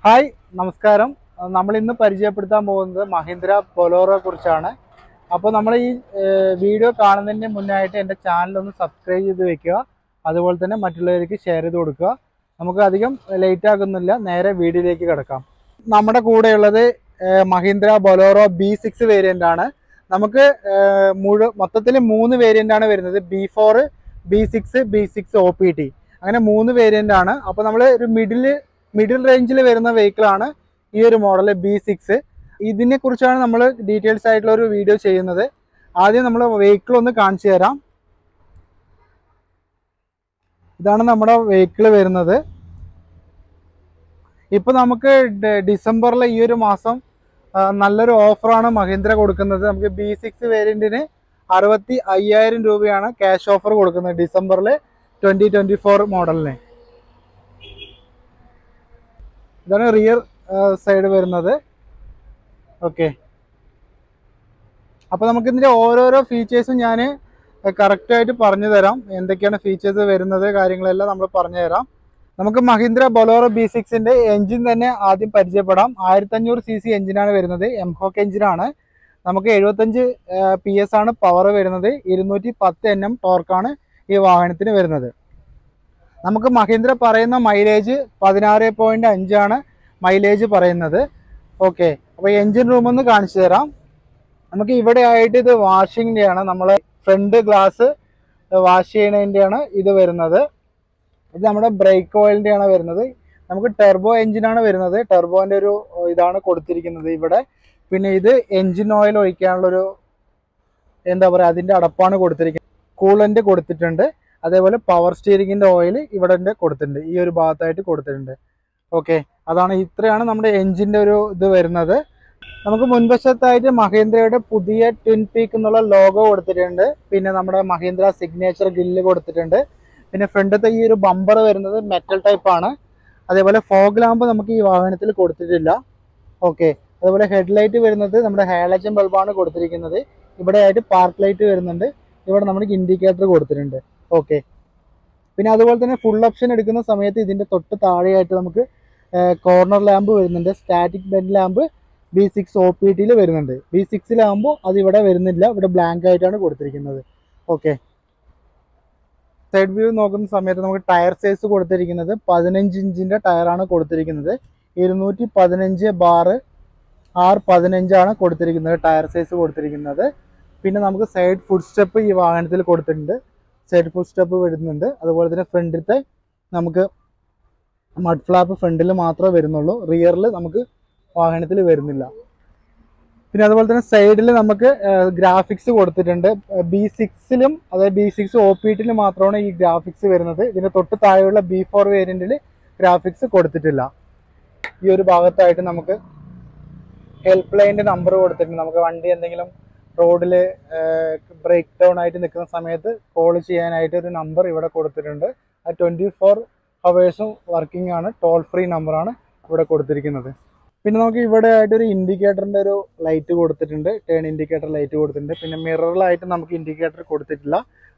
Hi നമസ്കാരം. നമ്മൾ ഇന്ന് പരിചയപ്പെടുത്താൻ പോകുന്നത് മഹീന്ദ്ര ബൊലേറോയെ കുറിച്ചാണ്. അപ്പോൾ നമ്മൾ ഈ വീഡിയോ കാണുന്നതിന് മുന്നായിട്ട് എൻ്റെ ചാനലൊന്ന് സബ്സ്ക്രൈബ് ചെയ്ത് വെക്കുക, അതുപോലെ തന്നെ മറ്റുള്ളവർക്ക് ഷെയർ ചെയ്ത് കൊടുക്കുക. നമുക്ക് അധികം ലേറ്റ് ആകുന്നില്ല, നേരെ വീഡിയോയിലേക്ക് കിടക്കാം. നമ്മുടെ കൂടെയുള്ളത് മഹീന്ദ്ര ബൊലേറോ B6 വേരിയൻ്റ് ആണ്. നമുക്ക് മൊത്തത്തിൽ 3 വേരിയൻ്റ് ആണ് വരുന്നത്: B4, B6, B6 OPT, അങ്ങനെ 3 വേരിയൻ്റ് ആണ്. അപ്പോൾ നമ്മൾ ഒരു മിഡിൽ റേഞ്ചിൽ വരുന്ന വെഹിക്കിളാണ് ഈ ഒരു മോഡൽ B6. ഇതിനെ കുറിച്ചാണ് നമ്മൾ ഡീറ്റെയിൽസ് ആയിട്ടുള്ള ഒരു വീഡിയോ ചെയ്യുന്നത്. ആദ്യം നമ്മൾ വെഹിക്കിൾ ഒന്ന് കാണിച്ചു തരാം. ഇതാണ് നമ്മുടെ വെഹിക്കിൾ വരുന്നത്. ഇപ്പോൾ നമുക്ക് ഡിസംബറിൽ ഈ ഒരു മാസം നല്ലൊരു ഓഫറാണ് മഹീന്ദ്ര കൊടുക്കുന്നത്. നമുക്ക് B6 വേരിയൻറ്റിന് 65,000 രൂപയാണ് ക്യാഷ് ഓഫർ കൊടുക്കുന്നത് ഡിസംബറിൽ 2024 മോഡലിന്. ഇതാണ് റിയർ സൈഡ് വരുന്നത്. ഓക്കെ, അപ്പോൾ നമുക്കിതിൻ്റെ ഓരോരോ ഫീച്ചേഴ്സും ഞാൻ കറക്റ്റായിട്ട് പറഞ്ഞു തരാം. എന്തൊക്കെയാണ് ഫീച്ചേഴ്സ് വരുന്നത് കാര്യങ്ങളെല്ലാം നമ്മൾ പറഞ്ഞു തരാം. നമുക്ക് മഹീന്ദ്ര ബൊലേറോ B6ൻ്റെ എൻജിൻ തന്നെ ആദ്യം പരിചയപ്പെടാം. 1500 cc എൻജിനാണ് വരുന്നത്. എംഹോക്ക് എൻജിനാണ്. നമുക്ക് 75 PS ആണ് പവർ വരുന്നത്. 210 Nm ടോർക്കാണ് ഈ വാഹനത്തിന് വരുന്നത്. നമുക്ക് മഹീന്ദ്ര പറയുന്ന മൈലേജ് 16.5 ആണ് മൈലേജ് പറയുന്നത്. ഓക്കെ, അപ്പോൾ എൻജിൻ റൂം ഒന്ന് കാണിച്ചു തരാം. നമുക്ക് ഇവിടെ ആയിട്ട് ഇത് വാഷിങ്ങിൻ്റെയാണ്. നമ്മൾ ഫ്രണ്ട് ഗ്ലാസ് വാഷ് ചെയ്യണതിൻ്റെയാണ് ഇത് വരുന്നത്. ഇത് നമ്മുടെ ബ്രേക്ക് ഓയിലിൻ്റെയാണ് വരുന്നത്. നമുക്ക് ടെർബോ എൻജിനാണ് വരുന്നത്. ടെർബോൻ്റെ ഒരു ഇതാണ് കൊടുത്തിരിക്കുന്നത് ഇവിടെ. പിന്നെ ഇത് എൻജിൻ ഓയിൽ ഒഴിക്കാനുള്ളൊരു എന്താ പറയുക, അതിൻ്റെ അടപ്പാണ് കൊടുത്തിരിക്കുന്നത്. കൂളൻ്റ് കൊടുത്തിട്ടുണ്ട്. അതേപോലെ പവർ സ്റ്റിയറിങ്ങിൻ്റെ ഓയിൽ ഇവിടെ കൊടുത്തിട്ടുണ്ട്, ഈ ഒരു ഭാഗത്തായിട്ട് കൊടുത്തിട്ടുണ്ട്. ഓക്കെ, അതാണ് ഇത്രയാണ് നമ്മുടെ എൻജിൻ്റെ ഒരു ഇത് വരുന്നത്. നമുക്ക് മുൻവശത്തായിട്ട് മഹീന്ദ്രയുടെ പുതിയ ട്വിൻ പീക്ക് എന്നുള്ള ലോഗോ കൊടുത്തിട്ടുണ്ട്. പിന്നെ നമ്മുടെ മഹീന്ദ്ര സിഗ്നേച്ചർ ഗ്രില്ല് കൊടുത്തിട്ടുണ്ട്. പിന്നെ ഫ്രണ്ടത്തെ ഈ ഒരു ബമ്പർ വരുന്നത് മെറ്റൽ ടൈപ്പ് ആണ്. അതേപോലെ ഫോഗ് ലാമ്പ് നമുക്ക് ഈ വാഹനത്തിൽ കൊടുത്തിട്ടില്ല. ഓക്കെ, അതുപോലെ ഹെഡ്ലൈറ്റ് വരുന്നത് നമ്മുടെ ഹാലജൻ ബൾബാണ് കൊടുത്തിരിക്കുന്നത്. ഇവിടെ ആയിട്ട് പാർക്ക് ലൈറ്റ് വരുന്നുണ്ട്. ഇവിടെ നമുക്ക് ഇൻഡിക്കേറ്റർ കൊടുത്തിട്ടുണ്ട്. ഓക്കെ, പിന്നെ അതുപോലെ തന്നെ ഫുൾ ഓപ്ഷൻ എടുക്കുന്ന സമയത്ത് ഇതിൻ്റെ തൊട്ട് താഴെയായിട്ട് നമുക്ക് കോർണർ ലാമ്പ് വരുന്നുണ്ട്. സ്റ്റാറ്റിക് ബെഡ് ലാമ്പ് B6 OPTയിൽ വരുന്നുണ്ട്. B6-ലാകുമ്പോൾ അതിവിടെ വരുന്നില്ല, ഇവിടെ ബ്ലാങ്ക് ആയിട്ടാണ് കൊടുത്തിരിക്കുന്നത്. ഓക്കെ, സൈഡ് വ്യൂ നോക്കുന്ന സമയത്ത് നമുക്ക് ടയർ സൈസ് കൊടുത്തിരിക്കുന്നത് 15 ഇഞ്ചിൻ്റെ ടയറാണ് കൊടുത്തിരിക്കുന്നത്. 215/R15 ആണ് കൊടുത്തിരിക്കുന്നത് ടയർ സൈസ് കൊടുത്തിരിക്കുന്നത്. പിന്നെ നമുക്ക് സൈഡ് ഫുഡ് സ്റ്റെപ്പ് ഈ വാഹനത്തിൽ കൊടുത്തിട്ടുണ്ട്. സൈഡ് ഫുഡ് സ്റ്റെപ്പ് വരുന്നുണ്ട്. അതുപോലെ തന്നെ ഫ്രണ്ടിലത്തെ നമുക്ക് മഡ് ഫ്ലാപ്പ് ഫ്രണ്ടിൽ മാത്രമേ വരുന്നുള്ളൂ, റിയറിൽ നമുക്ക് വാഹനത്തിൽ വരുന്നില്ല. പിന്നെ അതുപോലെ തന്നെ സൈഡിൽ നമുക്ക് ഗ്രാഫിക്സ് കൊടുത്തിട്ടുണ്ട്. B6-ലും അതായത് B6 OPTയിൽ മാത്രമാണ് ഈ ഗ്രാഫിക്സ് വരുന്നത്. ഇതിൻ്റെ തൊട്ട് താഴെയുള്ള B4 വേരിയൻറ്റിൽ ഗ്രാഫിക്സ് കൊടുത്തിട്ടില്ല. ഈ ഒരു ഭാഗത്തായിട്ട് നമുക്ക് ഹെൽപ്പ് ലൈനിൻ്റെ നമ്പർ കൊടുത്തിട്ടുണ്ട്. നമുക്ക് വണ്ടി എന്തെങ്കിലും റോഡിൽ ബ്രേക്ക് ഡൗൺ ആയിട്ട് നിൽക്കുന്ന സമയത്ത് കോൾ ചെയ്യാനായിട്ട് ഒരു നമ്പർ ഇവിടെ കൊടുത്തിട്ടുണ്ട്. ആ 24 ഹവേഴ്സും വർക്കിംഗ് ആണ്. ടോൾ ഫ്രീ നമ്പറാണ് ഇവിടെ കൊടുത്തിരിക്കുന്നത്. പിന്നെ നമുക്ക് ഇവിടെ ആയിട്ടൊരു ഇൻഡിക്കേറ്ററിൻ്റെ ഒരു ലൈറ്റ് കൊടുത്തിട്ടുണ്ട്. ടേൺ ഇൻഡിക്കേറ്റർ ലൈറ്റ് കൊടുത്തിട്ടുണ്ട്. പിന്നെ മിററിലായിട്ട് നമുക്ക് ഇൻഡിക്കേറ്റർ കൊടുത്തിട്ടില്ല,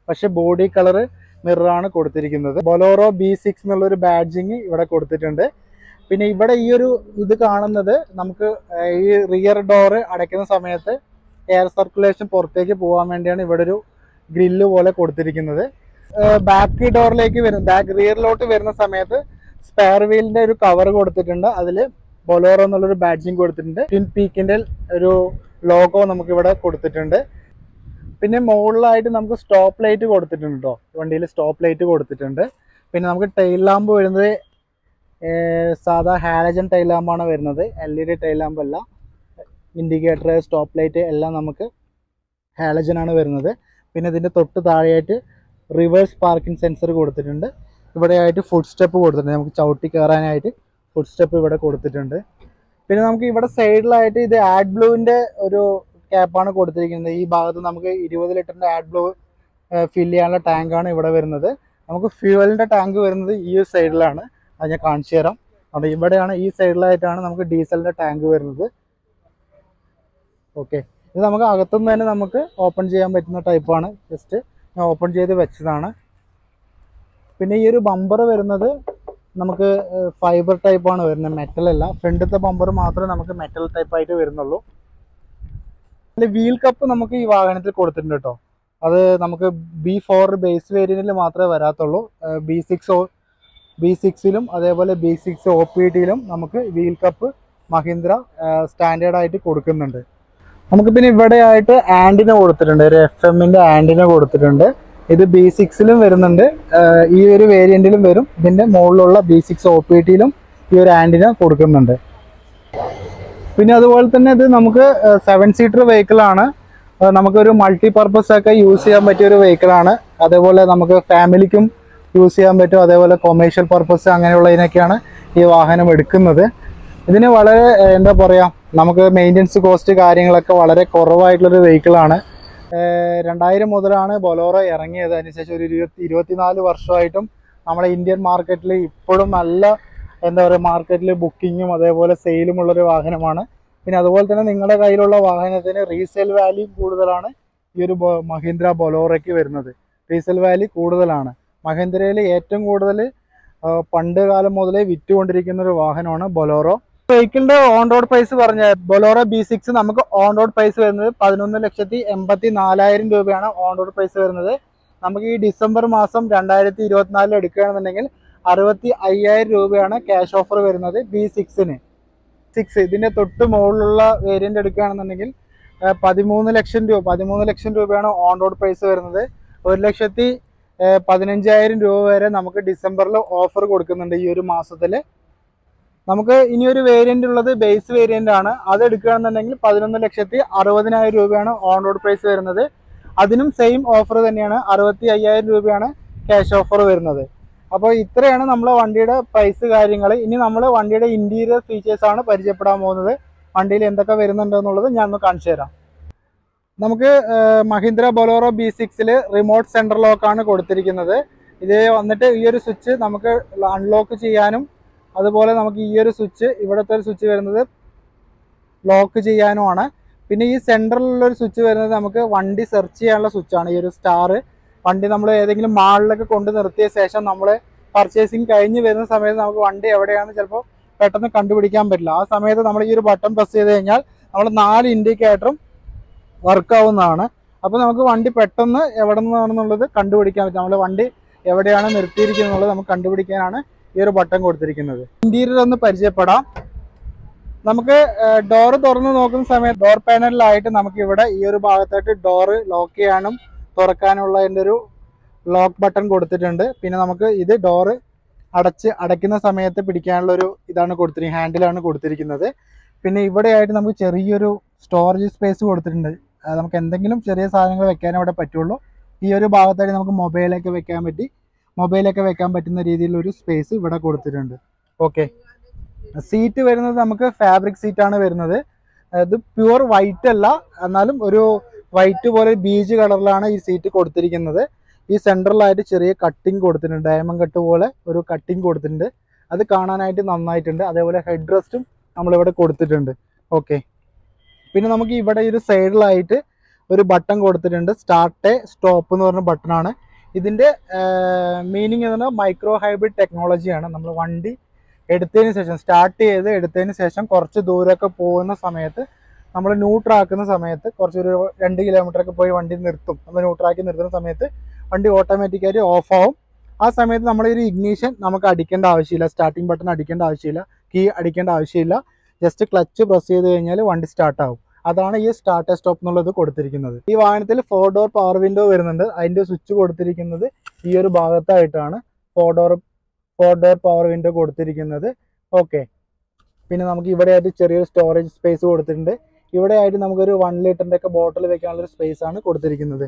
പക്ഷെ ബോഡി കളർ മിററാണ് കൊടുത്തിരിക്കുന്നത്. ബൊലേറോ B6 എന്നുള്ളൊരു ബാഡ്ജിങ് ഇവിടെ കൊടുത്തിട്ടുണ്ട്. പിന്നെ ഇവിടെ ഈ ഒരു ഇത് കാണുന്നത് നമുക്ക് ഈ റിയർ ഡോറ് അടയ്ക്കുന്ന സമയത്ത് എയർ സർക്കുലേഷൻ പുറത്തേക്ക് പോകാൻ വേണ്ടിയാണ് ഇവിടെ ഒരു ഗ്രില്ല് പോലെ കൊടുത്തിരിക്കുന്നത്. ബാക്ക് ഡോറിലേക്ക് ബാക്ക് റിയറിലോട്ട് വരുന്ന സമയത്ത് സ്പെയർ വീലിൻ്റെ ഒരു കവർ കൊടുത്തിട്ടുണ്ട്. അതിൽ ബൊലേറോ എന്നുള്ളൊരു ബാഡ്ജിങ് കൊടുത്തിട്ടുണ്ട്. ട്വിൻ പീക്കിൻ്റെ ഒരു ലോഗോ നമുക്ക് ഇവിടെ കൊടുത്തിട്ടുണ്ട്. പിന്നെ മുകളിലായിട്ട് നമുക്ക് സ്റ്റോപ്പ് ലൈറ്റ് കൊടുത്തിട്ടുണ്ട് കേട്ടോ. വണ്ടിയിൽ സ്റ്റോപ്പ് ലൈറ്റ് കൊടുത്തിട്ടുണ്ട്. പിന്നെ നമുക്ക് ടൈൽ ലാമ്പ് വരുന്നത് സാധാ ഹാലജൻ ടൈൽ ലാമ്പാണ് വരുന്നത്, LED ടൈൽ ലാമ്പ് അല്ല. ഇൻഡിക്കേറ്റർ, സ്റ്റോപ്പ് ലൈറ്റ് എല്ലാം നമുക്ക് ഹാലജൻ ആണ് വരുന്നത്. പിന്നെ ഇതിൻ്റെ തൊട്ട് താഴെയായിട്ട് റിവേഴ്സ് പാർക്കിംഗ് സെൻസർ കൊടുത്തിട്ടുണ്ട്. ഇവിടെ ആയിട്ട് ഫുഡ് സ്റ്റെപ്പ് കൊടുത്തിട്ടുണ്ട്. നമുക്ക് ചവിട്ടി കയറാനായിട്ട് ഫുഡ് സ്റ്റെപ്പ് ഇവിടെ കൊടുത്തിട്ടുണ്ട്. പിന്നെ നമുക്ക് ഇവിടെ സൈഡിലായിട്ട് ഇത് ആഡ് ബ്ലൂവിൻ്റെ ഒരു ക്യാപ്പാണ് കൊടുത്തിരിക്കുന്നത്. ഈ ഭാഗത്ത് നമുക്ക് 20 ലിറ്ററിൻ്റെ ആഡ് ബ്ലൂ ഫില്ല് ചെയ്യാനുള്ള ടാങ്കാണ് ഇവിടെ വരുന്നത്. നമുക്ക് ഫ്യൂവലിൻ്റെ ടാങ്ക് വരുന്നത് ഈ സൈഡിലാണ്. അത് ഞാൻ കാണിച്ചു തരാം. അവിടെ ഇവിടെയാണ്, ഈ സൈഡിലായിട്ടാണ് നമുക്ക് ഡീസലിൻ്റെ ടാങ്ക് വരുന്നത്. ഓക്കെ, ഇത് നമുക്ക് അകത്തുനിന്ന് തന്നെ നമുക്ക് ഓപ്പൺ ചെയ്യാൻ പറ്റുന്ന ടൈപ്പാണ്. ജസ്റ്റ് ഞാൻ ഓപ്പൺ ചെയ്ത് വെച്ചതാണ്. പിന്നെ ഈ ഒരു ബമ്പർ വരുന്നത് നമുക്ക് ഫൈബർ ടൈപ്പാണ് വരുന്നത്, മെറ്റലല്ല. ഫ്രണ്ടിലത്തെ ബമ്പർ മാത്രമേ നമുക്ക് മെറ്റൽ ടൈപ്പായിട്ട് വരുന്നുള്ളൂ. വീൽ കപ്പ് നമുക്ക് ഈ വാഹനത്തിൽ കൊടുത്തിട്ടുണ്ട് കേട്ടോ. അത് നമുക്ക് B4 ബേസ് വേരിയൻറ്റിൽ മാത്രമേ വരാത്തുള്ളൂ. B6ലും അതേപോലെ B6 OPTയിലും നമുക്ക് വീൽ കപ്പ് മഹീന്ദ്ര സ്റ്റാൻഡേർഡായിട്ട് കൊടുക്കുന്നുണ്ട്. നമുക്ക് പിന്നെ ഇവിടെ ആയിട്ട് ആൻറ്റിന കൊടുത്തിട്ടുണ്ട്, ഒരു FM-ൻ്റെ ആൻറ്റിന കൊടുത്തിട്ടുണ്ട്. ഇത് B6ലും വരുന്നുണ്ട്, ഈ ഒരു വേരിയൻറ്റിലും വരും. ഇതിൻ്റെ മുകളിലുള്ള B6 OPTയിലും ഈ ഒരു ആൻറ്റിന കൊടുക്കുന്നുണ്ട്. പിന്നെ അതുപോലെ തന്നെ ഇത് നമുക്ക് 7 സീറ്റർ വെഹിക്കിളാണ്. നമുക്കൊരു മൾട്ടി പർപ്പസ് ഒക്കെ യൂസ് ചെയ്യാൻ പറ്റിയ ഒരു വെഹിക്കിളാണ്. അതേപോലെ നമുക്ക് ഫാമിലിക്കും യൂസ് ചെയ്യാൻ പറ്റും, അതേപോലെ കൊമേഴ്ഷ്യൽ പർപ്പസ് അങ്ങനെയുള്ളതിനൊക്കെയാണ് ഈ വാഹനം എടുക്കുന്നത്. ഇതിന് വളരെ എന്താ പറയുക, നമുക്ക് മെയിൻ്റനൻസ് കോസ്റ്റ് കാര്യങ്ങളൊക്കെ വളരെ കുറവായിട്ടുള്ളൊരു വെഹിക്കിളാണ്. 2000 മുതലാണ് ബൊലോറോ ഇറങ്ങിയത്. അതിനുശേഷം ഒരു 24 വർഷമായിട്ടും നമ്മുടെ ഇന്ത്യൻ മാർക്കറ്റിൽ ഇപ്പോഴും നല്ല എന്താ പറയുക, മാർക്കറ്റിൽ ബുക്കിങ്ങും അതേപോലെ സെയിലുമുള്ളൊരു വാഹനമാണ്. പിന്നെ അതുപോലെ തന്നെ നിങ്ങളുടെ കയ്യിലുള്ള വാഹനത്തിന് റീസെയിൽ വാല്യൂ കൂടുതലാണ് ഈ ഒരു മഹീന്ദ്ര ബൊലോറയ്ക്ക് വരുന്നത്. റീസെയിൽ വാല്യൂ കൂടുതലാണ്. മഹീന്ദ്രയിൽ ഏറ്റവും കൂടുതൽ പണ്ട് കാലം മുതലേ വിറ്റുകൊണ്ടിരിക്കുന്ന ഒരു വാഹനമാണ് ബൊലോറോ. വെഹിക്കിളിന്റെ ഓൺ റോഡ് പ്രൈസ് പറഞ്ഞ ബൊലോറോ B6 നമുക്ക് ഓൺ റോഡ് പ്രൈസ് വരുന്നത് 11,84,000 രൂപയാണ് ഓൺ റോഡ് പ്രൈസ് വരുന്നത്. നമുക്ക് ഈ ഡിസംബർ മാസം 2024 എടുക്കുകയാണെന്നുണ്ടെങ്കിൽ 65,000 രൂപയാണ് ക്യാഷ് ഓഫർ വരുന്നത് B6-ന്. ഇതിന്റെ തൊട്ട് മുകളിലുള്ള വേരിയന്റ് എടുക്കുകയാണെന്നുണ്ടെങ്കിൽ 13 ലക്ഷം രൂപയാണ് ഓൺ റോഡ് പ്രൈസ് വരുന്നത്. 1,15,000 രൂപ വരെ നമുക്ക് ഡിസംബറിൽ ഓഫർ കൊടുക്കുന്നുണ്ട് ഈ ഒരു മാസത്തിൽ. നമുക്ക് ഇനിയൊരു വേരിയന്റ് ഉള്ളത് ബേസ് വേരിയന്റ് ആണ്. അത് എടുക്കുകയാണെന്നുണ്ടെങ്കിൽ 11,60,000 രൂപയാണ് ഓൺ റോഡ് പ്രൈസ് വരുന്നത്. അതിനും സെയിം ഓഫർ തന്നെയാണ്, 65,000 രൂപയാണ് ക്യാഷ് ഓഫർ വരുന്നത്. അപ്പോൾ ഇത്രയാണ് നമ്മളെ വണ്ടിയുടെ പ്രൈസ് കാര്യങ്ങൾ. ഇനി നമ്മൾ വണ്ടിയുടെ ഇന്റീരിയർ ഫീച്ചേഴ്സ് ആണ് പരിചയപ്പെടാൻ പോകുന്നത്. വണ്ടിയിൽ എന്തൊക്കെ വരുന്നുണ്ടെന്നുള്ളത് ഞാൻ ഒന്ന് കാണിച്ചു തരാം. നമുക്ക് മഹീന്ദ്ര ബൊലോറോ B6-ൽ റിമോട്ട് സെൻട്രൽ ലോക്കാണ് കൊടുത്തിരിക്കുന്നത്. ഇത് വന്നിട്ട് ഈ ഒരു സ്വിച്ച് നമുക്ക് അൺലോക്ക് ചെയ്യാനും അതുപോലെ നമുക്ക് ഈ ഒരു സ്വിച്ച്, ഇവിടുത്തെ ഒരു സ്വിച്ച് വരുന്നത് ലോക്ക് ചെയ്യാനുമാണ്. പിന്നെ ഈ സെൻട്രലിലുള്ളൊരു സ്വിച്ച് വരുന്നത് നമുക്ക് വണ്ടി സെർച്ച് ചെയ്യാനുള്ള സ്വിച്ചാണ്. ഈ ഒരു സ്റ്റാർ വണ്ടി നമ്മൾ ഏതെങ്കിലും മാളിലൊക്കെ കൊണ്ട് നിർത്തിയ ശേഷം നമ്മൾ പർച്ചേസിങ് കഴിഞ്ഞ് വരുന്ന സമയത്ത് നമുക്ക് വണ്ടി എവിടെയാണെന്ന് ചിലപ്പോൾ പെട്ടെന്ന് കണ്ടുപിടിക്കാൻ പറ്റില്ല. ആ സമയത്ത് നമ്മൾ ഈ ഒരു ബട്ടൺ പ്രസ് ചെയ്ത് കഴിഞ്ഞാൽ നമ്മൾ 4 ഇൻഡിക്കേറ്ററും വർക്കാവുന്നതാണ്. അപ്പോൾ നമുക്ക് വണ്ടി പെട്ടെന്ന് എവിടെ നിന്നാണെന്നുള്ളത് കണ്ടുപിടിക്കാൻ പറ്റും. നമ്മൾ വണ്ടി എവിടെയാണ് നിർത്തിയിരിക്കുന്നത് എന്നുള്ളത് നമുക്ക് കണ്ടുപിടിക്കാനാണ് ഈ ഒരു ബട്ടൺ കൊടുത്തിരിക്കുന്നത്. ഇന്റീരിയർ ഒന്ന് പരിചയപ്പെടാം. നമുക്ക് ഡോറ് തുറന്ന് നോക്കുന്ന സമയത്ത് ഡോർ പാനലിലായിട്ട് നമുക്ക് ഇവിടെ ഈ ഒരു ഭാഗത്തായിട്ട് ഡോറ് ലോക്ക് ചെയ്യാനും തുറക്കാനുള്ള അതിൻ്റെ ഒരു ലോക്ക് ബട്ടൺ കൊടുത്തിട്ടുണ്ട്. പിന്നെ നമുക്ക് ഇത് ഡോറ് അടയ്ക്കുന്ന സമയത്ത് പിടിക്കാനുള്ള ഒരു ഇതാണ് കൊടുത്തിരിക്കുന്നത്, ഹാൻഡിലാണ് കൊടുത്തിരിക്കുന്നത്. പിന്നെ ഇവിടെയായിട്ട് നമുക്ക് ചെറിയൊരു സ്റ്റോറേജ് സ്പേസ് കൊടുത്തിട്ടുണ്ട്. നമുക്ക് എന്തെങ്കിലും ചെറിയ സാധനങ്ങൾ വെക്കാനേ ഇവിടെ പറ്റുള്ളൂ. ഈ ഒരു ഭാഗത്തായിട്ട് നമുക്ക് മൊബൈലൊക്കെ വെക്കാൻ പറ്റുന്ന രീതിയിലൊരു സ്പേസ് ഇവിടെ കൊടുത്തിട്ടുണ്ട്. ഓക്കെ, സീറ്റ് വരുന്നത് നമുക്ക് ഫാബ്രിക് സീറ്റാണ് വരുന്നത്. ഇത് പ്യുവർ വൈറ്റ് അല്ല, എന്നാലും ഒരു വൈറ്റ് പോലെ ബീജ് കളറിലാണ് ഈ സീറ്റ് കൊടുത്തിരിക്കുന്നത്. ഈ സെൻട്രലായിട്ട് ചെറിയ കട്ടിങ് കൊടുത്തിട്ടുണ്ട്, ഡയമണ്ട് കട്ട് പോലെ ഒരു കട്ടിങ് കൊടുത്തിട്ടുണ്ട്. അത് കാണാനായിട്ട് നന്നായിട്ടുണ്ട്. അതേപോലെ ഹെഡ് റെസ്റ്റും നമ്മളിവിടെ കൊടുത്തിട്ടുണ്ട്. ഓക്കെ, പിന്നെ നമുക്ക് ഇവിടെ ഒരു സൈഡിലായിട്ട് ഒരു ബട്ടൺ കൊടുത്തിട്ടുണ്ട്, സ്റ്റാർട്ട് സ്റ്റോപ്പ് എന്ന് പറഞ്ഞ ബട്ടണാണ്. ഇതിൻ്റെ മീനിങ് എന്ന് പറഞ്ഞാൽ മൈക്രോ ഹൈബ്രിഡ് ടെക്നോളജിയാണ്. നമ്മൾ വണ്ടി എടുത്തതിന് ശേഷം എടുത്തതിന് ശേഷം കുറച്ച് ദൂരമൊക്കെ പോകുന്ന സമയത്ത് നമ്മൾ ന്യൂട്രാക്കുന്ന സമയത്ത് കുറച്ചൊരു 2 കിലോമീറ്ററൊക്കെ പോയി വണ്ടി നിർത്തും. നമ്മൾ ന്യൂട്രാക്കി നിർത്തുന്ന സമയത്ത് വണ്ടി ഓട്ടോമാറ്റിക്കായിട്ട് ഓഫ് ആവും. ആ സമയത്ത് നമ്മളൊരു ഇഗ്നീഷൻ നമുക്ക് അടിക്കേണ്ട ആവശ്യമില്ല, സ്റ്റാർട്ടിംഗ് ബട്ടൺ അടിക്കേണ്ട ആവശ്യമില്ല, കീ അടിക്കേണ്ട ആവശ്യമില്ല. ജസ്റ്റ് ക്ലച്ച് പ്രസ് ചെയ്ത് കഴിഞ്ഞാൽ വണ്ടി സ്റ്റാർട്ടാവും. അതാണ് ഈ സ്റ്റാർട്ട് സ്റ്റോപ്പ് എന്നുള്ളത് കൊടുത്തിരിക്കുന്നത്. ഈ വാഹനത്തിൽ 4 ഡോർ പവർ വിൻഡോ വരുന്നുണ്ട്. അതിൻ്റെ സ്വിച്ച് കൊടുത്തിരിക്കുന്നത് ഈ ഒരു ഭാഗത്തായിട്ടാണ് 4 ഡോർ പവർ വിൻഡോ കൊടുത്തിരിക്കുന്നത്. ഓക്കെ, പിന്നെ നമുക്ക് ഇവിടെ ആയിട്ട് ചെറിയൊരു സ്റ്റോറേജ് സ്പേസ് കൊടുത്തിട്ടുണ്ട്. ഇവിടെ ആയിട്ട് നമുക്കൊരു 1 ലിറ്ററിൻ്റെ ഒക്കെ ബോട്ടിൽ വെക്കാനുള്ളൊരു സ്പേസ് ആണ് കൊടുത്തിരിക്കുന്നത്.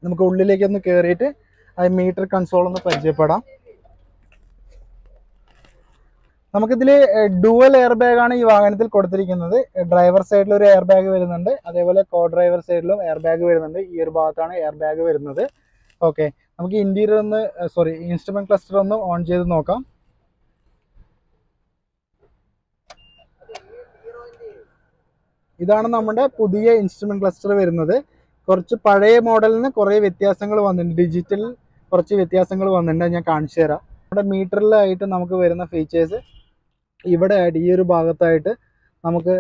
നമുക്ക് ഉള്ളിലേക്ക് ഒന്ന് കയറിയിട്ട് ആ മീറ്റർ കൺസോൾ ഒന്ന് പരിചയപ്പെടാം. നമുക്കിതിൽ ഡുവൽ എയർ ബാഗാണ് ഈ വാഹനത്തിൽ കൊടുത്തിരിക്കുന്നത്. ഡ്രൈവർ സൈഡിൽ ഒരു എയർ ബാഗ് വരുന്നുണ്ട്, അതേപോലെ കോ ഡ്രൈവർ സൈഡിലും എയർ ബാഗ് വരുന്നുണ്ട്. ഈ ഒരു ഭാഗത്താണ് എയർ ബാഗ് വരുന്നത്. ഓക്കെ, നമുക്ക് ഇന്റീരിയർ ഇൻസ്ട്രുമെന്റ് ക്ലസ്റ്റർ ഒന്ന് ഓൺ ചെയ്ത് നോക്കാം. ഇതാണ് നമ്മുടെ പുതിയ ഇൻസ്ട്രുമെന്റ് ക്ലസ്റ്റർ വരുന്നത്. കുറച്ച് പഴയ മോഡലിന് കുറേ വ്യത്യാസങ്ങൾ വന്നിട്ടുണ്ട്, ഡിജിറ്റൽ കുറച്ച് വ്യത്യാസങ്ങൾ വന്നിട്ടുണ്ട്. ഞാൻ കാണിച്ചു തരാം. നമ്മുടെ മീറ്ററിലായിട്ട് നമുക്ക് വരുന്ന ഫീച്ചേഴ്സ് ഇവിടെ ആയിട്ട് ഈ ഒരു ഭാഗത്തായിട്ട് നമുക്ക്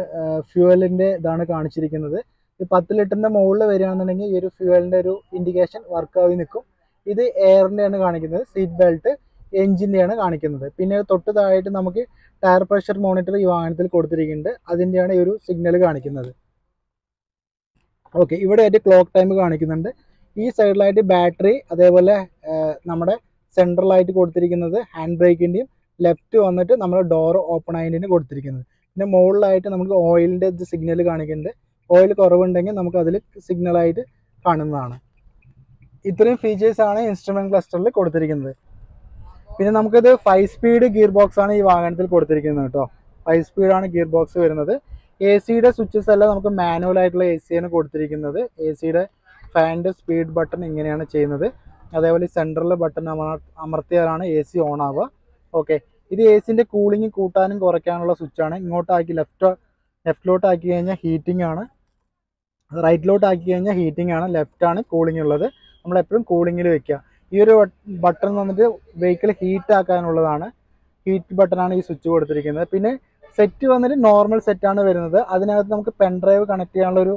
ഫ്യൂവലിൻ്റെ ഇതാണ് കാണിച്ചിരിക്കുന്നത്. ഈ 10 ലിറ്ററിൻ്റെ മുകളിൽ വരികയാണെന്നുണ്ടെങ്കിൽ ഈ ഒരു ഫ്യൂവലിൻ്റെ ഒരു ഇൻഡിക്കേഷൻ വർക്കായി നിൽക്കും. ഇത് എയറിൻ്റെയാണ് കാണിക്കുന്നത്. സീറ്റ് ബെൽറ്റ് എഞ്ചിൻ്റെയാണ് കാണിക്കുന്നത്. പിന്നെ തൊട്ട് താഴായിട്ട് നമുക്ക് ടയർ പ്രഷർ മോണിറ്റർ ഈ വാഹനത്തിൽ കൊടുത്തിരിക്കുന്നുണ്ട്. അതിൻ്റെയാണ് ഈ ഒരു സിഗ്നൽ കാണിക്കുന്നത്. ഓക്കെ, ഇവിടെ ആയിട്ട് ക്ലോക്ക് ടൈം കാണിക്കുന്നുണ്ട്. ഈ സൈഡിലായിട്ട് ബാറ്ററി, അതേപോലെ നമ്മുടെ സെൻട്രലായിട്ട് കൊടുത്തിരിക്കുന്നത് ഹാൻഡ് ബ്രേക്കിൻ്റെയും, ലെഫ്റ്റ് വന്നിട്ട് നമ്മൾ ഡോർ ഓപ്പൺ ആയതിൻ്റെയും കൊടുത്തിരിക്കുന്നത്. പിന്നെ മുകളിലായിട്ട് നമുക്ക് ഓയിലിൻ്റെ സിഗ്നൽ കാണിക്കുന്നുണ്ട്. ഓയിൽ കുറവുണ്ടെങ്കിൽ നമുക്ക് അതിൽ സിഗ്നലായിട്ട് കാണുന്നതാണ്. ഇത്രയും ഫീച്ചേഴ്സാണ് ഇൻസ്ട്രുമെൻറ്റ് ക്ലസ്റ്ററിൽ കൊടുത്തിരിക്കുന്നത്. പിന്നെ നമുക്കിത് 5 സ്പീഡ് ഗിയർ ബോക്സ് ആണ് ഈ വാഹനത്തിൽ കൊടുത്തിരിക്കുന്നത് കേട്ടോ. 5 സ്പീഡാണ് ഗിയർ ബോക്സ് വരുന്നത്. എ സിയുടെ സ്വിച്ചസ് എല്ലാം നമുക്ക് മാനുവൽ ആയിട്ടുള്ള എ സിയാണ് കൊടുത്തിരിക്കുന്നത്. എ സിയുടെ ഫാനിൻ്റെ സ്പീഡ് ബട്ടൺ ഇങ്ങനെയാണ് ചെയ്യുന്നത്. അതേപോലെ സെൻട്രൽ ബട്ടൺ അമർത്തിയാലാണ് എ സി ഓൺ ആവുക. ഓക്കെ, ഇത് എ സിൻ്റെ കൂളിംഗ് കൂട്ടാനും കുറയ്ക്കാനുള്ള സ്വിച്ചാണ്. ഇങ്ങോട്ടാക്കി ലെഫ്റ്റിലോട്ട് ആക്കി കഴിഞ്ഞാൽ ഹീറ്റിംഗ് ആണ്, റൈറ്റിലോട്ട് ആക്കി കഴിഞ്ഞാൽ ഹീറ്റിംഗ് ആണ്, ലെഫ്റ്റാണ് കൂളിംഗ് ഉള്ളത്. നമ്മളെപ്പോഴും കൂളിങ്ങിൽ വെക്കുക. ഈ ഒരു ബട്ടൺ വന്നിട്ട് വെഹിക്കിൾ ഹീറ്റ് ആക്കാനുള്ളതാണ്. ഹീറ്റ് ബട്ടണാണ് ഈ സ്വിച്ച് കൊടുത്തിരിക്കുന്നത്. പിന്നെ സെറ്റ് വന്നിട്ട് നോർമൽ സെറ്റാണ് വരുന്നത്. അതിനകത്ത് നമുക്ക് പെൻഡ്രൈവ് കണക്ട് ചെയ്യാനുള്ളൊരു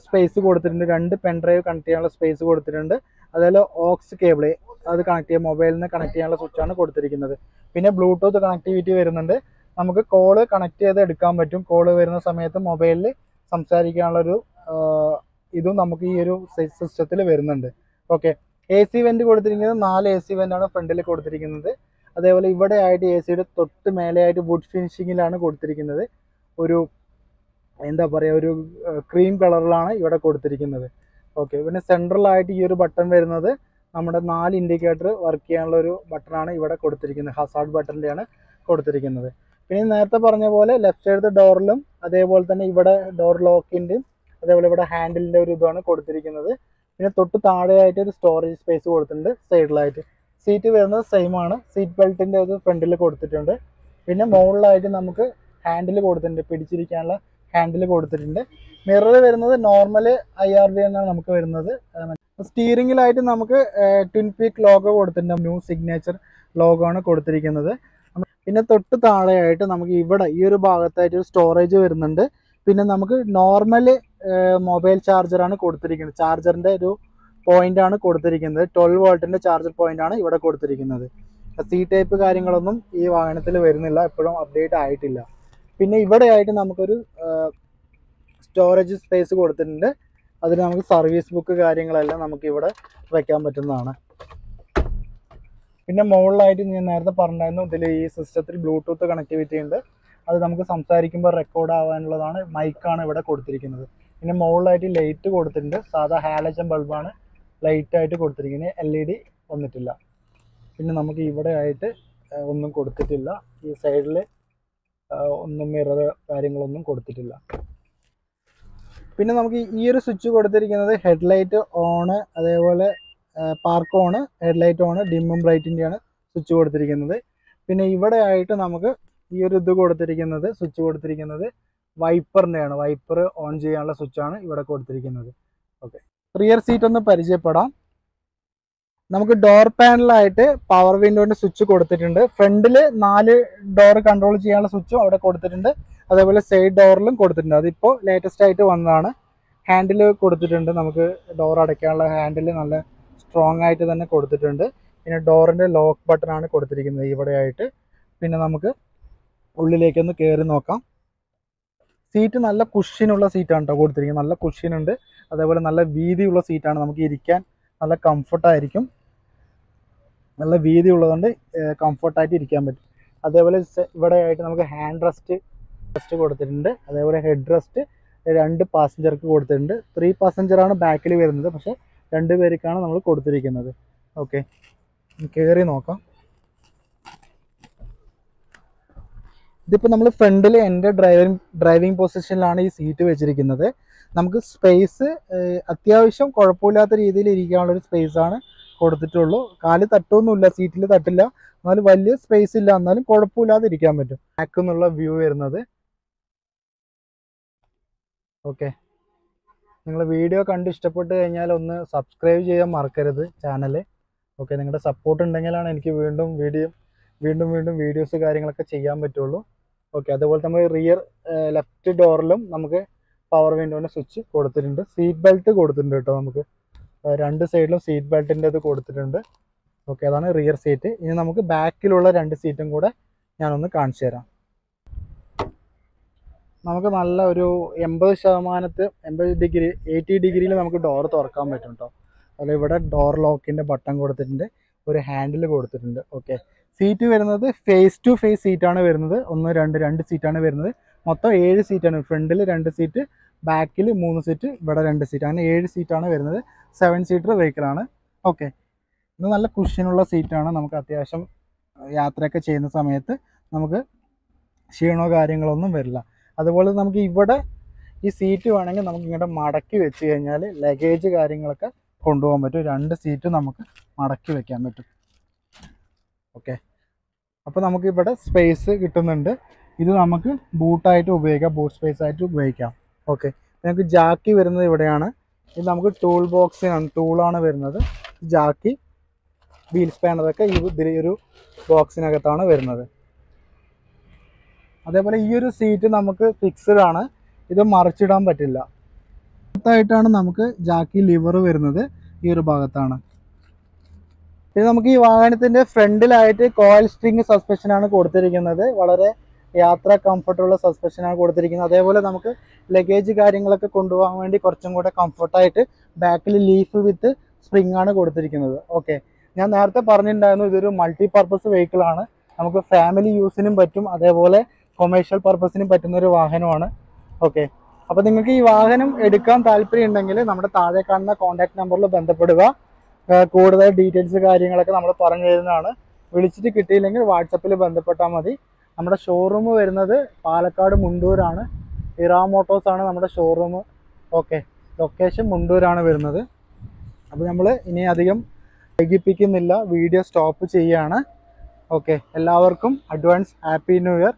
സ്പേസ് കൊടുത്തിട്ടുണ്ട്. 2 പെൻഡ്രൈവ് കണക്ട് ചെയ്യാനുള്ള സ്പേസ് കൊടുത്തിട്ടുണ്ട്. അതുപോലെ ഓക്സ് കേബിൾ അത് കണക്ട് ചെയ്യാൻ, മൊബൈലിൽ നിന്ന് കണക്ട് ചെയ്യാനുള്ള സ്വിച്ചാണ് കൊടുത്തിരിക്കുന്നത്. പിന്നെ ബ്ലൂടൂത്ത് കണക്ടിവിറ്റി വരുന്നുണ്ട്. നമുക്ക് കോള് കണക്ട് ചെയ്ത് എടുക്കാൻ പറ്റും. കോള് വരുന്ന സമയത്ത് മൊബൈലിൽ സംസാരിക്കാനുള്ളൊരു ഇതും നമുക്ക് ഈ ഒരു സിസ്റ്റത്തിൽ വരുന്നുണ്ട്. ഓക്കെ, എ സി വെൻറ്റ് കൊടുത്തിരിക്കുന്നത് 4 എ സി വെൻ്റാണ് ഫ്രണ്ടിൽ കൊടുത്തിരിക്കുന്നത്. അതേപോലെ ഇവിടെ ആയിട്ട് എ സിയുടെ തൊട്ട് മേലെയായിട്ട് വുഡ് ഫിനിഷിങ്ങിലാണ് കൊടുത്തിരിക്കുന്നത്. ഒരു എന്താ പറയുക, ഒരു ക്രീം കളറിലാണ് ഇവിടെ കൊടുത്തിരിക്കുന്നത്. ഓക്കെ, പിന്നെ സെൻട്രലായിട്ട് ഈ ഒരു ബട്ടൺ വരുന്നത് നമ്മുടെ 4 ഇൻഡിക്കേറ്റർ വർക്ക് ചെയ്യാനുള്ള ഒരു ബട്ടണാണ് ഇവിടെ കൊടുത്തിരിക്കുന്നത്. ഹസാർഡ് ബട്ടൻ്റെയാണ് കൊടുത്തിരിക്കുന്നത്. പിന്നെ നേരത്തെ പറഞ്ഞ പോലെ ലെഫ്റ്റ് സൈഡ് ഡോറിലും അതേപോലെ തന്നെ ഇവിടെ ഡോർ ലോക്കിൻ്റെയും അതേപോലെ ഇവിടെ ഹാൻഡിലിൻ്റെ ഒരു ഇതാണ് കൊടുത്തിരിക്കുന്നത്. പിന്നെ തൊട്ട് താഴെയായിട്ട് ഒരു സ്റ്റോറേജ് സ്പേസ് കൊടുത്തിട്ടുണ്ട്. സൈഡിലായിട്ട് സീറ്റ് വരുന്നത് സെയിം ആണ്. സീറ്റ് ബെൽറ്റിൻ്റെ ഒരു ഫ്രണ്ടിൽ കൊടുത്തിട്ടുണ്ട്. പിന്നെ മുകളിലായിട്ട് നമുക്ക് ഹാൻഡിൽ കൊടുത്തിട്ടുണ്ട്, പിടിച്ചിരിക്കാനുള്ള ഹാൻഡിൽ കൊടുത്തിട്ടുണ്ട്. മിറർ വരുന്നത് നോർമൽ IRV എന്നാണ് നമുക്ക് വരുന്നത്. സ്റ്റീറിങ്ങിലായിട്ട് നമുക്ക് ട്വിൻ പീക്ക് ലോഗോ കൊടുത്തിട്ടുണ്ട്. ന്യൂ സിഗ്നേച്ചർ ലോഗോ ആണ് കൊടുത്തിരിക്കുന്നത്. പിന്നെ തൊട്ട് താഴെയായിട്ട് നമുക്ക് ഇവിടെ ഈ ഒരു ഭാഗത്തായിട്ട് ഒരു സ്റ്റോറേജ് വരുന്നുണ്ട്. പിന്നെ നമുക്ക് നോർമൽ മൊബൈൽ ചാർജറാണ് കൊടുത്തിരിക്കുന്നത്. ചാർജറിൻ്റെ ഒരു പോയിൻ്റാണ് കൊടുത്തിരിക്കുന്നത്. 12 വോൾട്ടിൻ്റെ ചാർജർ പോയിൻ്റാണ് ഇവിടെ കൊടുത്തിരിക്കുന്നത്. സി ടൈപ്പ് കാര്യങ്ങളൊന്നും ഈ വാഹനത്തിൽ വരുന്നില്ല, എപ്പോഴും അപ്ഡേറ്റ് ആയിട്ടില്ല. പിന്നെ ഇവിടെ ആയിട്ട് നമുക്കൊരു സ്റ്റോറേജ് സ്പേസ് കൊടുത്തിട്ടുണ്ട്. അതിന് നമുക്ക് സർവീസ് ബുക്ക് കാര്യങ്ങളെല്ലാം നമുക്ക് ഇവിടെ വയ്ക്കാൻ പറ്റുന്നതാണ്. പിന്നെ മുകളിലായിട്ട് ഞാൻ നേരത്തെ പറഞ്ഞായിരുന്നു, ഇതിൽ ഈ സിസ്റ്റത്തിൽ ബ്ലൂടൂത്ത് കണക്ടിവിറ്റി ഉണ്ട്. അത് നമുക്ക് സംസാരിക്കുമ്പോൾ റെക്കോർഡ് ആവാനുള്ളതാണ്. മൈക്കാണ് ഇവിടെ കൊടുത്തിരിക്കുന്നത്. പിന്നെ മുകളിലായിട്ട് ലൈറ്റ് കൊടുത്തിട്ടുണ്ട്. സാധാ ഹാലജൻ ബൾബാണ് ലൈറ്റായിട്ട് കൊടുത്തിരിക്കുന്നത്. LED വന്നിട്ടില്ല. പിന്നെ നമുക്ക് ഇവിടെ ആയിട്ട് ഒന്നും കൊടുത്തിട്ടില്ല. ഈ സൈഡിൽ ഒന്നും മിറർ കാര്യങ്ങളൊന്നും കൊടുത്തിട്ടില്ല. പിന്നെ നമുക്ക് ഈ ഒരു സ്വിച്ച് കൊടുത്തിരിക്കുന്നത് ഹെഡ്ലൈറ്റ് ഓണ്, അതേപോലെ പാർക്ക് ഓണ്, ഹെഡ്ലൈറ്റ് ഓണ്, ഡിമ്മും ബ്രൈറ്റിൻ്റെയാണ് സ്വിച്ച് കൊടുത്തിരിക്കുന്നത്. പിന്നെ ഇവിടെ ആയിട്ട് നമുക്ക് ഈ ഒരു ഇത് കൊടുത്തിരിക്കുന്നത്, സ്വിച്ച് കൊടുത്തിരിക്കുന്നത് വൈപ്പറിൻ്റെയാണ്. വൈപ്പർ ഓൺ ചെയ്യാനുള്ള സ്വിച്ചാണ് ഇവിടെ കൊടുത്തിരിക്കുന്നത്. ഓക്കെ, റിയർ സീറ്റ് ഒന്ന് പരിചയപ്പെടാം. നമുക്ക് ഡോർ പാനലായിട്ട് പവർ വിൻഡോൻ്റെ സ്വിച്ച് കൊടുത്തിട്ടുണ്ട്. ഫ്രണ്ടിൽ 4 ഡോർ കൺട്രോൾ ചെയ്യാനുള്ള സ്വിച്ചും അവിടെ കൊടുത്തിട്ടുണ്ട്. അതേപോലെ സൈഡ് ഡോറിലും കൊടുത്തിട്ടുണ്ട്. അതിപ്പോൾ ലേറ്റസ്റ്റ് ആയിട്ട് വന്നതാണ്. ഹാൻഡിൽ കൊടുത്തിട്ടുണ്ട്. നമുക്ക് ഡോർ അടയ്ക്കാനുള്ള ഹാൻഡിൽ നല്ല സ്ട്രോങ് ആയിട്ട് തന്നെ കൊടുത്തിട്ടുണ്ട്. പിന്നെ ഡോറിൻ്റെ ലോക്ക് ബട്ടണാണ് കൊടുത്തിരിക്കുന്നത് ഇവിടെ ആയിട്ട്. പിന്നെ നമുക്ക് ഉള്ളിലേക്കൊന്ന് കയറി നോക്കാം. സീറ്റ് നല്ല കുഷ്യനുള്ള സീറ്റാണ് കേട്ടോ കൊടുത്തിരിക്കുന്നത്. നല്ല കുഷ്യനുണ്ട്. അതേപോലെ നല്ല വീതിയുള്ള സീറ്റാണ്. നമുക്ക് ഇരിക്കാൻ നല്ല കംഫർട്ടായിരിക്കും. നല്ല വീതി ഉള്ളതുകൊണ്ട് കംഫർട്ടായിട്ട് ഇരിക്കാൻ പറ്റും. അതേപോലെ ഇവിടെ ആയിട്ട് നമുക്ക് ഹാൻഡ് റെസ്റ്റ് കൊടുത്തിട്ടുണ്ട്. അതേപോലെ ഹെഡ് റെസ്റ്റ് 2 പാസഞ്ചർക്ക് കൊടുത്തിട്ടുണ്ട്. 3 പാസഞ്ചറാണ് ബാക്കിൽ വരുന്നത്, പക്ഷേ 2 പേർക്കാണ് നമ്മൾ കൊടുത്തിരിക്കുന്നത്. ഓക്കെ, കയറി നോക്കാം. ഇതിപ്പോൾ നമ്മൾ ഫ്രണ്ടിൽ എൻ്റെ ഡ്രൈവിംഗ് പൊസിഷനിലാണ് ഈ സീറ്റ് വെച്ചിരിക്കുന്നത്. നമുക്ക് സ്പേസ് അത്യാവശ്യം കുഴപ്പമില്ലാത്ത രീതിയിൽ ഇരിക്കാനുള്ളൊരു സ്പേസാണ് കൊടുത്തിട്ടുള്ളൂ. കാല് തട്ടൊന്നുമില്ല, സീറ്റിൽ തട്ടില്ല, എന്നാലും വലിയ സ്പേസ് ഇല്ല, എന്നാലും കുഴപ്പമില്ലാതെ ഇരിക്കാൻ പറ്റും. ബാക്ക് എന്നുള്ള വ്യൂ വരുന്നത്. ഓക്കെ, നിങ്ങൾ വീഡിയോ കണ്ട് ഇഷ്ടപ്പെട്ട് കഴിഞ്ഞാൽ ഒന്ന് സബ്സ്ക്രൈബ് ചെയ്യാൻ മറക്കരുത് ചാനൽ. ഓക്കെ, നിങ്ങളുടെ സപ്പോർട്ട് ഉണ്ടെങ്കിലാണ് എനിക്ക് വീണ്ടും വീഡിയോസ് കാര്യങ്ങളൊക്കെ ചെയ്യാൻ പറ്റുള്ളൂ. ഓക്കെ, അതുപോലെ നമ്മൾ റിയർ ലെഫ്റ്റ് ഡോറിലും നമുക്ക് പവർ വിൻഡോൻ്റെ സ്വിച്ച് കൊടുത്തിട്ടുണ്ട്. സീറ്റ് ബെൽറ്റ് കൊടുത്തിട്ടുണ്ട് കേട്ടോ. നമുക്ക് രണ്ട് സൈഡിലും സീറ്റ് ബെൽറ്റിൻ്റെ ഇത് കൊടുത്തിട്ടുണ്ട്. ഓക്കെ, അതാണ് റിയർ സീറ്റ്. ഇനി നമുക്ക് ബാക്കിലുള്ള 2 സീറ്റും കൂടെ ഞാനൊന്ന് കാണിച്ചു തരാം. നമുക്ക് നല്ല ഒരു 80 ഡിഗ്രിയിൽ നമുക്ക് ഡോർ തുറക്കാൻ പറ്റും കേട്ടോ. അതുപോലെ ഇവിടെ ഡോർ ലോക്കിൻ്റെ ബട്ടൺ കൊടുത്തിട്ടുണ്ട്, ഒരു ഹാൻഡിൽ കൊടുത്തിട്ടുണ്ട്. ഓക്കെ, സീറ്റ് വരുന്നത് ഫേസ് ടു ഫേസ് സീറ്റാണ് വരുന്നത്. 1 2 സീറ്റാണ് വരുന്നത്. മൊത്തം 7 സീറ്റാണ്. ഫ്രണ്ടിൽ 2 സീറ്റ്, ബാക്കിൽ 3 സീറ്റ്, ഇവിടെ 2 സീറ്റ്, അങ്ങനെ 7 സീറ്റാണ് വരുന്നത്. 7 സീറ്റർ വെഹിക്കിളാണ്. ഓക്കെ, ഇത് നല്ല കുഷ്യനുള്ള സീറ്റാണ്. നമുക്ക് അത്യാവശ്യം യാത്രയൊക്കെ ചെയ്യുന്ന സമയത്ത് നമുക്ക് ക്ഷീണമോ കാര്യങ്ങളൊന്നും വരില്ല. അതുപോലെ നമുക്ക് ഇവിടെ ഈ സീറ്റ് വേണമെങ്കിൽ നമുക്ക് ഇങ്ങോട്ട് മടക്കി വെച്ച് കഴിഞ്ഞാൽ ലഗേജ് കാര്യങ്ങളൊക്കെ കൊണ്ടുപോകാൻ പറ്റും. 2 സീറ്റ് നമുക്ക് മടക്കി വെക്കാൻ പറ്റും. ഓക്കെ, അപ്പോൾ നമുക്ക് ഇവിടെ സ്പേസ് കിട്ടുന്നുണ്ട്. ഇത് നമുക്ക് ബൂട്ടായിട്ട് ഉപയോഗിക്കാം, ബൂട്ട് സ്പേസ് ആയിട്ട് ഉപയോഗിക്കാം. ഓക്കെ, നമുക്ക് ജാക്കി വരുന്നത് ഇവിടെയാണ്. ഇത് നമുക്ക് ടൂൾ ബോക്സിനാണ്, ടൂളാണ് വരുന്നത്. ജാക്കി, വീൽ സ്പാനറൊക്കെ ഒരു ബോക്സിനകത്താണ് വരുന്നത്. അതേപോലെ ഈ ഒരു സീറ്റ് നമുക്ക് ഫിക്സ്ഡ് ആണ്, ഇത് മറിച്ചിടാൻ പറ്റില്ല. അടുത്തായിട്ടാണ് നമുക്ക് ജാക്കി ലിവർ വരുന്നത്, ഈ ഒരു ഭാഗത്താണ്. ഇത് നമുക്ക് ഈ വാഹനത്തിൻ്റെ ഫ്രണ്ടിലായിട്ട് കോയിൽ സ്പ്രിംഗ് സസ്പെൻഷനാണ് കൊടുത്തിരിക്കുന്നത്. വളരെ യാത്ര കംഫർട്ടുള്ള സസ്പെൻഷനാണ് കൊടുത്തിരിക്കുന്നത്. അതേപോലെ നമുക്ക് ലഗേജ് കാര്യങ്ങളൊക്കെ കൊണ്ടുപോകാൻ വേണ്ടി കുറച്ചും കൂടെ കംഫർട്ടായിട്ട് ബാക്കിൽ ലീഫ് വിത്ത് സ്പ്രിംഗ് ആണ് കൊടുത്തിരിക്കുന്നത്. ഓക്കെ, ഞാൻ നേരത്തെ പറഞ്ഞിട്ടുണ്ടായിരുന്നു ഇതൊരു മൾട്ടി പർപ്പസ് വെഹിക്കിളാണ്. നമുക്ക് ഫാമിലി യൂസിനും പറ്റും, അതേപോലെ കൊമേഴ്ഷ്യൽ പർപ്പസിനും പറ്റുന്ന ഒരു വാഹനമാണ്. ഓക്കെ, അപ്പോൾ നിങ്ങൾക്ക് ഈ വാഹനം എടുക്കാൻ താല്പര്യം ഉണ്ടെങ്കിൽ നമ്മുടെ താഴെ കാണുന്ന കോൺടാക്ട് നമ്പറിൽ ബന്ധപ്പെടുക. കൂടുതൽ ഡീറ്റെയിൽസ് കാര്യങ്ങളൊക്കെ നമ്മൾ പറഞ്ഞു തരുന്നതാണ്. വിളിച്ചിട്ട് കിട്ടിയില്ലെങ്കിൽ വാട്സപ്പിൽ ബന്ധപ്പെട്ടാൽ മതി. നമ്മുടെ ഷോറൂം വരുന്നത് പാലക്കാട് മുണ്ടൂരാണ്. ഇറ മോട്ടോഴ്സാണ് നമ്മുടെ ഷോറൂം. ഓക്കെ, ലൊക്കേഷൻ മുണ്ടൂരാണ് വരുന്നത്. അപ്പോൾ നമ്മൾ ഇനി അധികം വൈകിപ്പിക്കുന്നില്ല, വീഡിയോ സ്റ്റോപ്പ് ചെയ്യുകയാണ്. ഓക്കെ, എല്ലാവർക്കും അഡ്വാൻസ് ഹാപ്പി ന്യൂ ഇയർ.